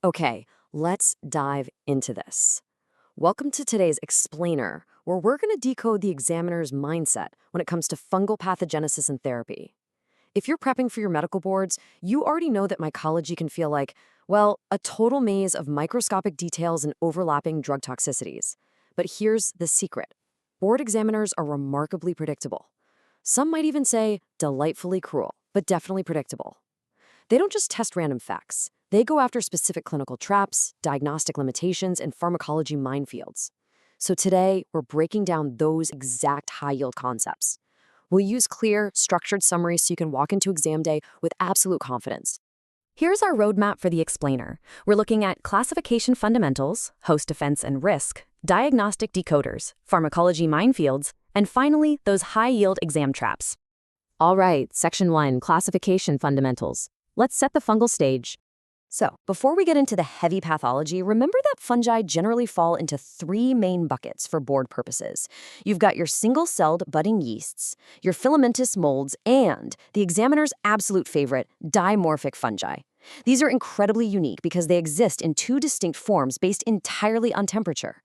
Okay, let's dive into this. Welcome to today's explainer, where we're going to decode the examiner's mindset when it comes to fungal pathogenesis and therapy. If you're prepping for your medical boards, you already know that mycology can feel like, well, a total maze of microscopic details and overlapping drug toxicities. But here's the secret. Board examiners are remarkably predictable. Some might even say delightfully cruel, but definitely predictable. They don't just test random facts. They go after specific clinical traps, diagnostic limitations, and pharmacology minefields. So today, we're breaking down those exact high-yield concepts. We'll use clear, structured summaries so you can walk into exam day with absolute confidence. Here's our roadmap for the explainer. We're looking at classification fundamentals, host defense and risk, diagnostic decoders, pharmacology minefields, and finally, those high-yield exam traps. All right, Section 1, Classification Fundamentals. Let's set the fungal stage. So, before we get into the heavy pathology, remember that fungi generally fall into three main buckets for board purposes. You've got your single-celled budding yeasts, your filamentous molds, and the examiner's absolute favorite, dimorphic fungi. These are incredibly unique because they exist in two distinct forms based entirely on temperature.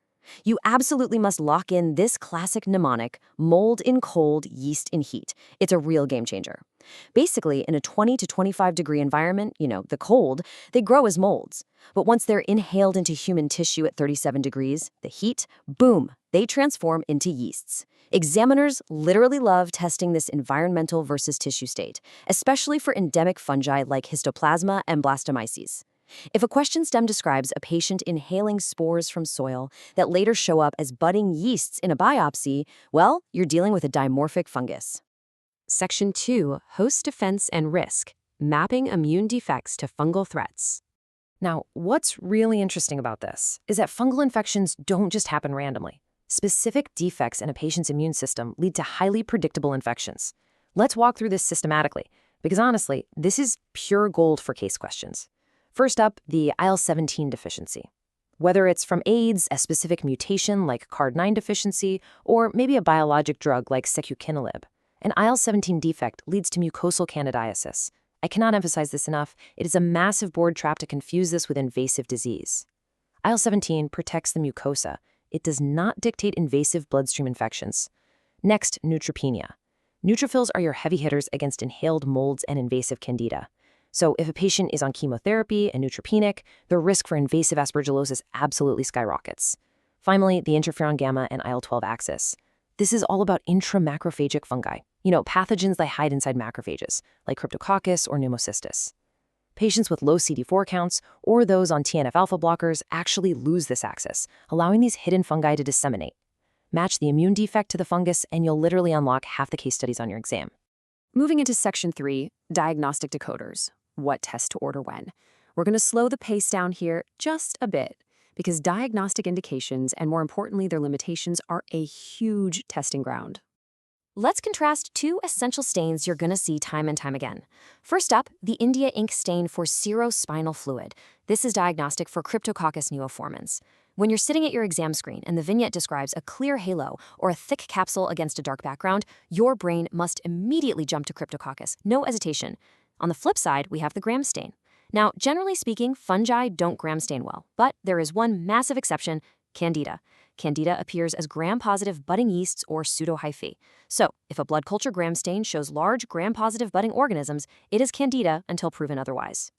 You absolutely must lock in this classic mnemonic, mold in cold, yeast in heat. It's a real game changer. Basically, in a 20 to 25 degree environment, the cold, they grow as molds. But once they're inhaled into human tissue at 37 degrees, the heat, boom, they transform into yeasts. Examiners literally love testing this environmental versus tissue state, especially for endemic fungi like histoplasma and blastomyces. If a question stem describes a patient inhaling spores from soil that later show up as budding yeasts in a biopsy, well, you're dealing with a dimorphic fungus. Section 2, Host Defense and Risk, Mapping Immune Defects to Fungal Threats. Now, what's really interesting about this is that fungal infections don't just happen randomly. Specific defects in a patient's immune system lead to highly predictable infections. Let's walk through this systematically, because honestly, this is pure gold for case questions. First up, the IL-17 deficiency. Whether it's from AIDS, a specific mutation like CARD9 deficiency, or maybe a biologic drug like secukinumab, an IL-17 defect leads to mucosal candidiasis. I cannot emphasize this enough. It is a massive board trap to confuse this with invasive disease. IL-17 protects the mucosa. It does not dictate invasive bloodstream infections. Next, neutropenia. Neutrophils are your heavy hitters against inhaled molds and invasive candida. So if a patient is on chemotherapy and neutropenic, the risk for invasive aspergillosis absolutely skyrockets. Finally, the interferon gamma and IL-12 axis. This is all about intramacrophagic fungi. Pathogens that hide inside macrophages, like Cryptococcus or Pneumocystis. Patients with low CD4 counts or those on TNF-alpha blockers actually lose this axis, allowing these hidden fungi to disseminate. Match the immune defect to the fungus, and you'll literally unlock half the case studies on your exam. Moving into Section 3, Diagnostic Decoders. What test to order when. We're going to slow the pace down here just a bit, because diagnostic indications, and more importantly their limitations, are a huge testing ground. Let's contrast two essential stains you're going to see time and time again. First up, the India ink stain for cerebrospinal fluid. This is diagnostic for Cryptococcus neoformans. When you're sitting at your exam screen and the vignette describes a clear halo or a thick capsule against a dark background, your brain must immediately jump to Cryptococcus, no hesitation. On the flip side, we have the gram stain. Now, generally speaking, fungi don't gram stain well, but there is one massive exception, Candida. Candida appears as gram-positive budding yeasts or pseudohyphae. So, if a blood culture gram stain shows large gram-positive budding organisms, it is Candida until proven otherwise.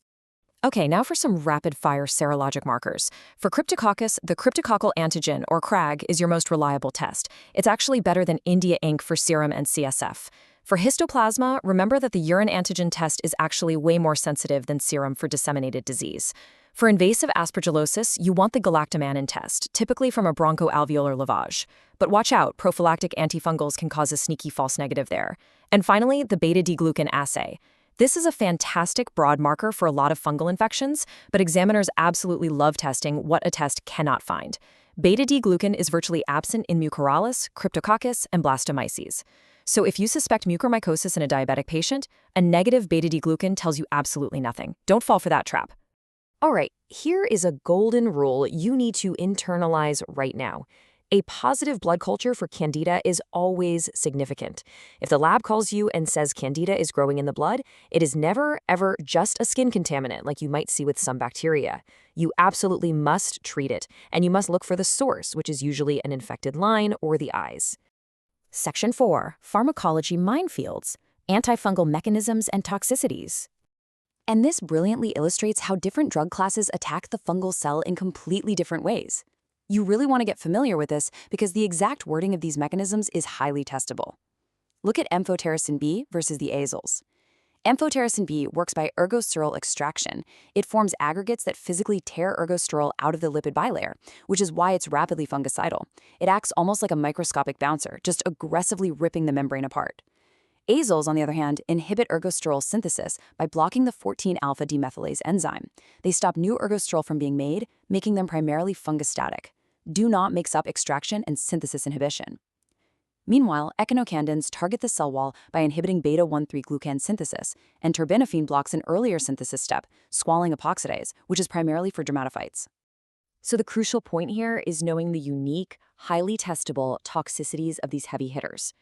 Okay, now for some rapid-fire serologic markers. For Cryptococcus, the cryptococcal antigen, or CRAG, is your most reliable test. It's actually better than India ink for serum and CSF. For histoplasma, remember that the urine antigen test is actually way more sensitive than serum for disseminated disease. For invasive aspergillosis, you want the galactomannan test, typically from a bronchoalveolar lavage. But watch out, prophylactic antifungals can cause a sneaky false negative there. And finally, the beta-D-glucan assay. This is a fantastic broad marker for a lot of fungal infections, but examiners absolutely love testing what a test cannot find. Beta-D-glucan is virtually absent in Mucorales, Cryptococcus, and Blastomyces. So if you suspect mucormycosis in a diabetic patient, a negative beta-D-glucan tells you absolutely nothing. Don't fall for that trap. All right, here is a golden rule you need to internalize right now. A positive blood culture for Candida is always significant. If the lab calls you and says Candida is growing in the blood, it is never, ever just a skin contaminant like you might see with some bacteria. You absolutely must treat it, and you must look for the source, which is usually an infected line or the eyes. Section 4. Pharmacology minefields, antifungal mechanisms and toxicities. And this brilliantly illustrates how different drug classes attack the fungal cell in completely different ways. You really want to get familiar with this because the exact wording of these mechanisms is highly testable. Look at amphotericin B versus the azoles. Amphotericin B works by ergosterol extraction. It forms aggregates that physically tear ergosterol out of the lipid bilayer, which is why it's rapidly fungicidal. It acts almost like a microscopic bouncer, just aggressively ripping the membrane apart. Azoles, on the other hand, inhibit ergosterol synthesis by blocking the 14-alpha demethylase enzyme. They stop new ergosterol from being made, making them primarily fungostatic. Do not mix up extraction and synthesis inhibition. Meanwhile, echinocandins target the cell wall by inhibiting beta-1,3-glucan synthesis, and terbinafine blocks an earlier synthesis step, squalene epoxidase, which is primarily for dermatophytes. So the crucial point here is knowing the unique, highly testable toxicities of these heavy hitters.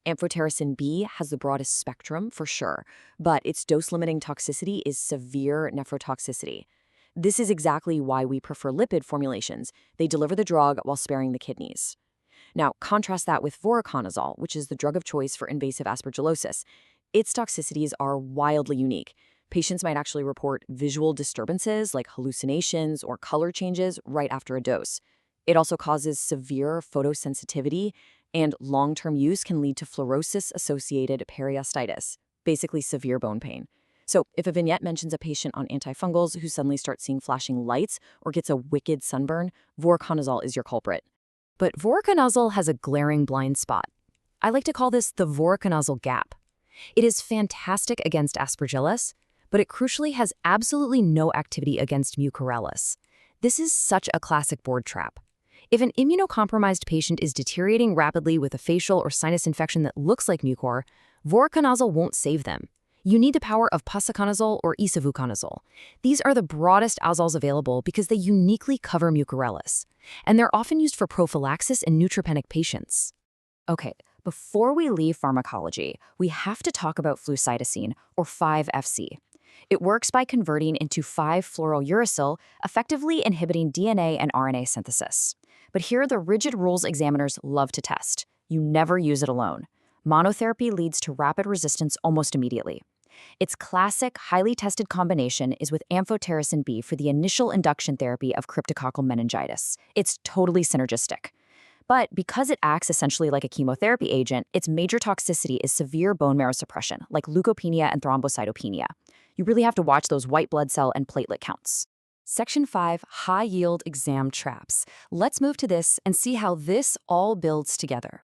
Amphotericin B has the broadest spectrum, for sure, but its dose-limiting toxicity is severe nephrotoxicity. This is exactly why we prefer lipid formulations. They deliver the drug while sparing the kidneys. Now, contrast that with voriconazole, which is the drug of choice for invasive aspergillosis. Its toxicities are wildly unique. Patients might actually report visual disturbances like hallucinations or color changes right after a dose. It also causes severe photosensitivity, and long-term use can lead to fluorosis-associated periostitis, basically severe bone pain. So if a vignette mentions a patient on antifungals who suddenly starts seeing flashing lights or gets a wicked sunburn, voriconazole is your culprit. But voriconazole has a glaring blind spot. I like to call this the voriconazole gap. It is fantastic against aspergillus, but it crucially has absolutely no activity against mucorales. This is such a classic board trap. If an immunocompromised patient is deteriorating rapidly with a facial or sinus infection that looks like mucor, voriconazole won't save them. You need the power of posaconazole or isavuconazole. These are the broadest azoles available because they uniquely cover mucorales, and they're often used for prophylaxis in neutropenic patients. Okay, before we leave pharmacology, we have to talk about flucytosine, or 5-FC. It works by converting into 5-fluorouracil, effectively inhibiting DNA and RNA synthesis. But here are the rigid rules examiners love to test. You never use it alone. Monotherapy leads to rapid resistance almost immediately. Its classic, highly tested combination is with amphotericin B for the initial induction therapy of cryptococcal meningitis. It's totally synergistic. But because it acts essentially like a chemotherapy agent, its major toxicity is severe bone marrow suppression, like leukopenia and thrombocytopenia. You really have to watch those white blood cell and platelet counts. Section 5, high-yield exam traps. Let's move to this and see how this all builds together.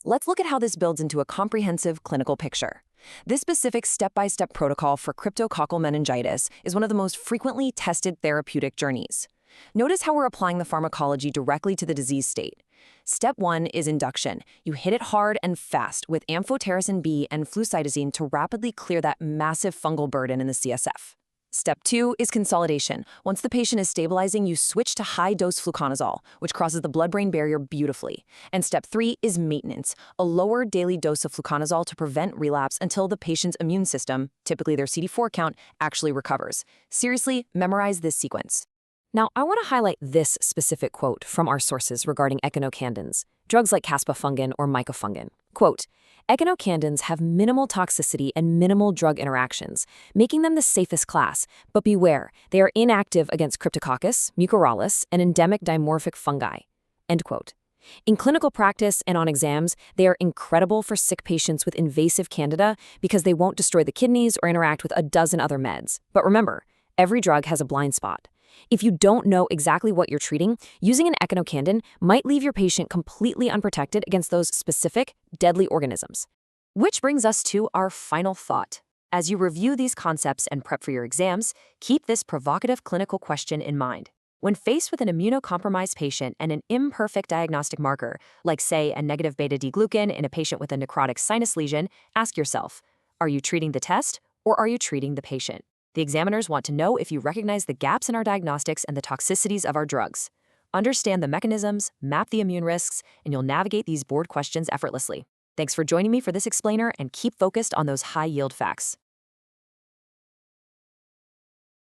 Let's look at how this builds into a comprehensive clinical picture. This specific step-by-step protocol for cryptococcal meningitis is one of the most frequently tested therapeutic journeys. Notice how we're applying the pharmacology directly to the disease state. Step 1 is induction. You hit it hard and fast with amphotericin B and flucytosine to rapidly clear that massive fungal burden in the CSF. Step 2 is consolidation. Once the patient is stabilizing, you switch to high-dose fluconazole, which crosses the blood-brain barrier beautifully. And step 3 is maintenance, a lower daily dose of fluconazole to prevent relapse until the patient's immune system, typically their CD4 count, actually recovers. Seriously, memorize this sequence. Now, I want to highlight this specific quote from our sources regarding echinocandins, drugs like caspofungin or mycofungin. Quote, "Echinocandins have minimal toxicity and minimal drug interactions, making them the safest class, but beware, they are inactive against Cryptococcus, mucorales, and endemic dimorphic fungi." End quote. In clinical practice and on exams, they are incredible for sick patients with invasive candida because they won't destroy the kidneys or interact with a dozen other meds. But remember, every drug has a blind spot. If you don't know exactly what you're treating, using an echinocandin might leave your patient completely unprotected against those specific, deadly organisms. Which brings us to our final thought. As you review these concepts and prep for your exams, keep this provocative clinical question in mind. When faced with an immunocompromised patient and an imperfect diagnostic marker, like say a negative beta-D-glucan in a patient with a necrotic sinus lesion, ask yourself, are you treating the test or are you treating the patient? The examiners want to know if you recognize the gaps in our diagnostics and the toxicities of our drugs. Understand the mechanisms, map the immune risks, and you'll navigate these board questions effortlessly. Thanks for joining me for this explainer, and keep focused on those high-yield facts.